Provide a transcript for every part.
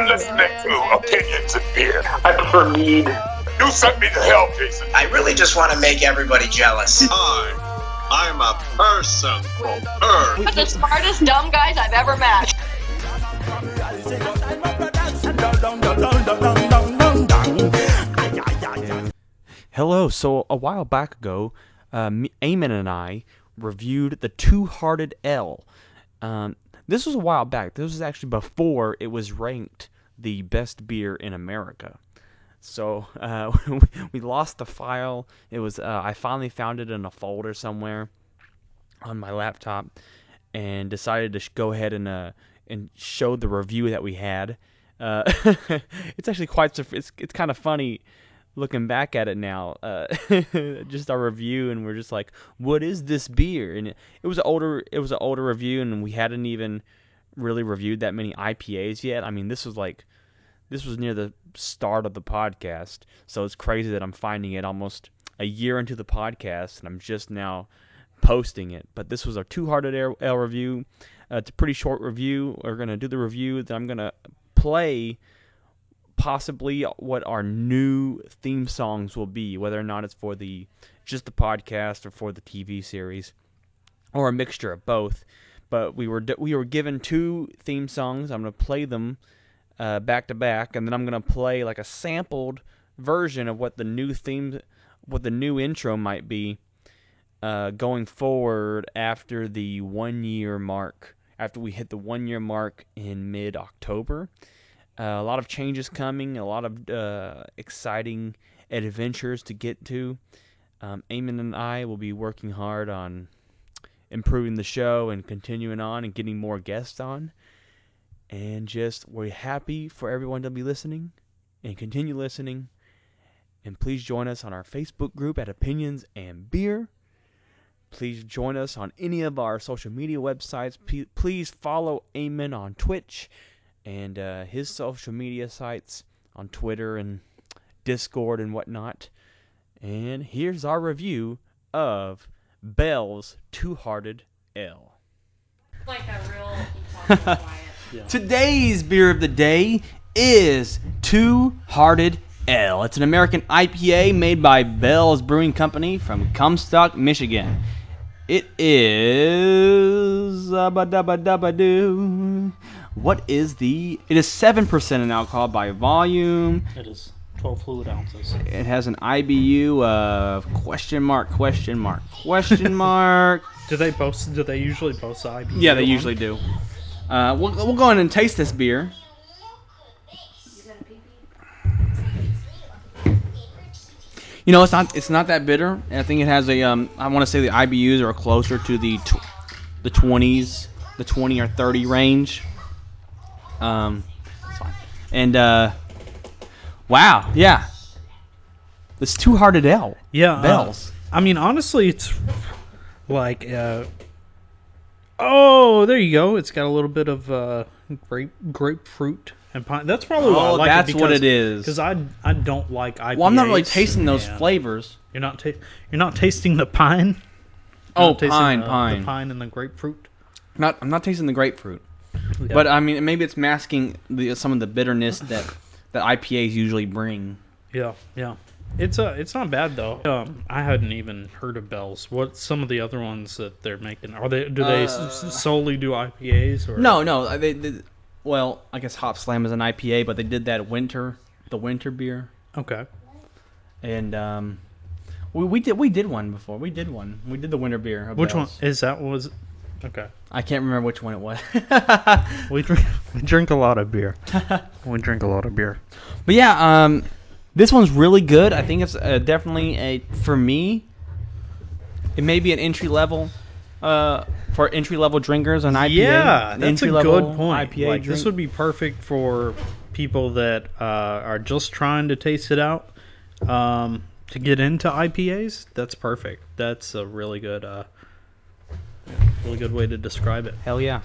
You're listening to Opinions of Beer. I prefer mead. You sent me to hell, Jason. I really just want to make everybody jealous. I'm a person from Earth. We're the smartest dumb guys I've ever met. Hello. So a while back ago, Eamon and I reviewed the Two-Hearted L. This was a while back. This was actually before it was ranked the best beer in America. So we lost the file. It was I finally found it in a folder somewhere on my laptop, and decided to go ahead and show the review that we had. It's actually it's kind of funny looking back at it now. Just our review, and we're just like, what is this beer? And it was an older review, and we hadn't even really reviewed that many IPAs yet. I mean, this was near the start of the podcast, so it's crazy that I'm finding it almost a year into the podcast, and I'm just now posting it. But this was our Two-Hearted Ale review. It's a pretty short review. We're going to do the review, then I'm going to play possibly what our new theme songs will be, whether or not it's for just the podcast or for the TV series, or a mixture of both. But we were given two theme songs. I'm going to play them back to back, and then I'm going to play like a sampled version of what the new intro might be going forward after the 1 year mark. After we hit the 1 year mark in mid-October. A lot of changes coming, a lot of exciting adventures to get to. Eamon and I will be working hard on improving the show and continuing on and getting more guests on. And we're happy for everyone to be listening and continue listening. And please join us on our Facebook group at Opinions and Beer. Please join us on any of our social media websites. Please follow Eamon on Twitch and his social media sites on Twitter and Discord and whatnot. And here's our review of Bell's Two-Hearted Ale. Like a real quiet. Yeah. Today's beer of the day is Two-Hearted Ale. It's an American IPA made by Bell's Brewing Company from Comstock, Michigan. It is... What is It is 7% in alcohol by volume. It is 12 fluid ounces. It has an IBU of question mark. Do they usually post the IBU? Yeah, they usually do. We'll go in and taste this beer. You know, it's not that bitter. I think it has I want to say the IBUs are closer to the 20s, the 20 or 30 range. It's fine. And wow, yeah, this Two-Hearted Ale. Yeah, Bell's. I mean, honestly, it's like oh, there you go. It's got a little bit of grapefruit and pine. That's probably why I like that's it. What it is. Because I don't like IPAs. Well, I'm not really tasting those flavors. You're not tasting the pine. Oh, pine. Pine. The pine and the grapefruit. I'm not tasting the grapefruit. Yeah. But I mean, maybe it's masking some of the bitterness that IPAs usually bring. Yeah. It's not bad though. I hadn't even heard of Bell's. What's some of the other ones that they're making? Do they solely do IPAs or? No. Well, I guess Hop Slam is an IPA, but they did the winter beer. Okay. And we did one before. We did the winter beer. Which Bell's. one is that? Okay. I can't remember which one it was. We drink a lot of beer. But yeah, this one's really good. I think it's definitely for me. It may be an entry level, for entry level drinkers, an IPA. Yeah, that's a good point. IPA like, this would be perfect for people that are just trying to taste it out. To get into IPAs, that's perfect. That's a really good way to describe it. Hell yeah.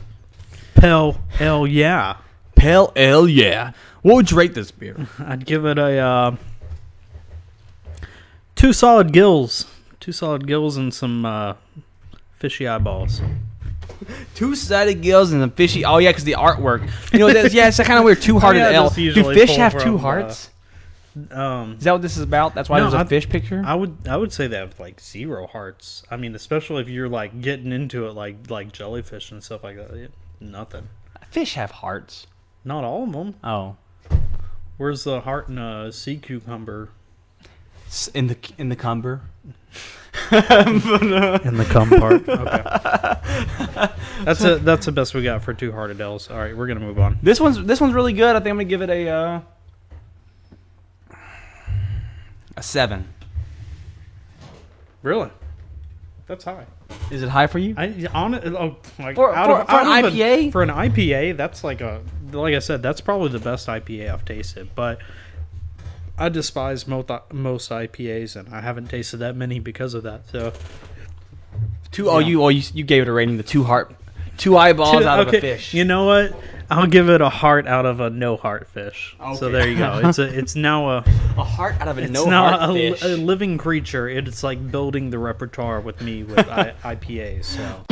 Pale ale, yeah. Pale ale, yeah. What would you rate this beer? I'd give it a 2 solid gills. 2 solid gills and some fishy eyeballs. Two-sided gills and a fishy. Oh yeah, because the artwork. You know, it's kind of weird. Two-hearted Yeah, L. that's Do usually fish pulled have from, two hearts? Is that what this is about? That's why No, there's a fish picture. I would say they have like 0 hearts. I mean, especially if you're like getting into it like jellyfish and stuff like that. Nothing. Fish have hearts. Not all of them. Oh, Where's the heart in a sea cucumber? in the cumber. In the cum part. Okay. That's the best we got for two-hearted L's. All right, we're gonna move on. This one's really good. I think I'm gonna give it a 7. Really? That's high. Is it high for you? For an IPA? For an IPA, that's like I said, that's probably the best IPA I've tasted. But I despise most IPAs, and I haven't tasted that many because of that. So you gave it a rating. The two eyeballs out of a fish. You know what? I'll give it a heart out of a no heart fish. Okay. So there you go. It's now a heart out of a it's no now heart fish. a living creature. It's like building the repertoire with me with IPAs. So.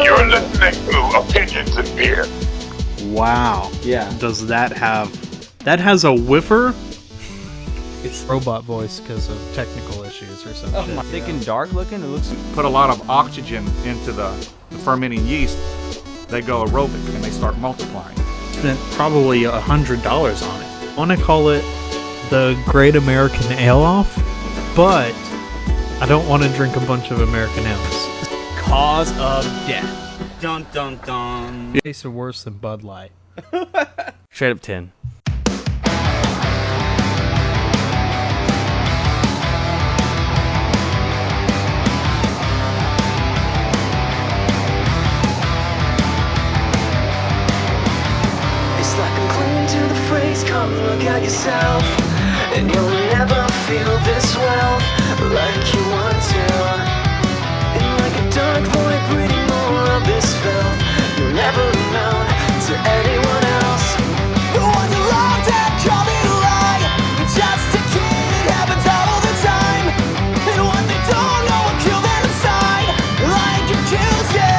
You're listening to Opinions in Beer. Wow. Yeah. Does that have... That has a whiffer? It's robot voice because of technical issues or something. Thick and dark looking. It looks. Put a lot of oxygen into the fermenting yeast, they go aerobic and they start multiplying. Spent probably $100 on it. I want to call it the Great American Ale Off, but I don't want to drink a bunch of American ales. Cause of death. Dun dun dun. It tastes worse than Bud Light. Straight up 10. It's like I'm clinging to the phrase, come look at yourself, and you'll never feel this well like you want to. And like a dark void breathing more of this filth, you'll never amount to anyone else. The ones who long dead call me a lie, just a kid, it happens all the time. And what they don't know will kill them inside, like it kills you.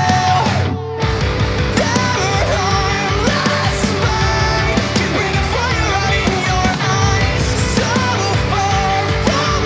Fire out in your eyes, so far from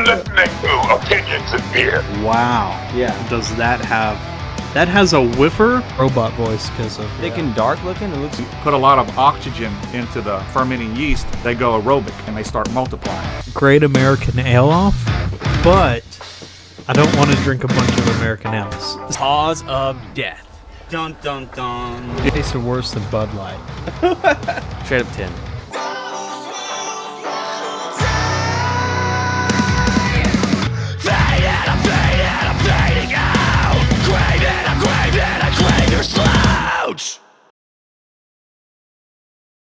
listening to Opinions in Beer. Wow. Yeah. Does that have... That has a whiffer robot voice because of... Thick and dark looking. It looks. Put a lot of oxygen into the fermenting yeast, they go aerobic and they start multiplying. Great American Ale off, but I don't want to drink a bunch of American Ales. Cause of death. Dun dun dun. It tasted worse than Bud Light. Straight up 10.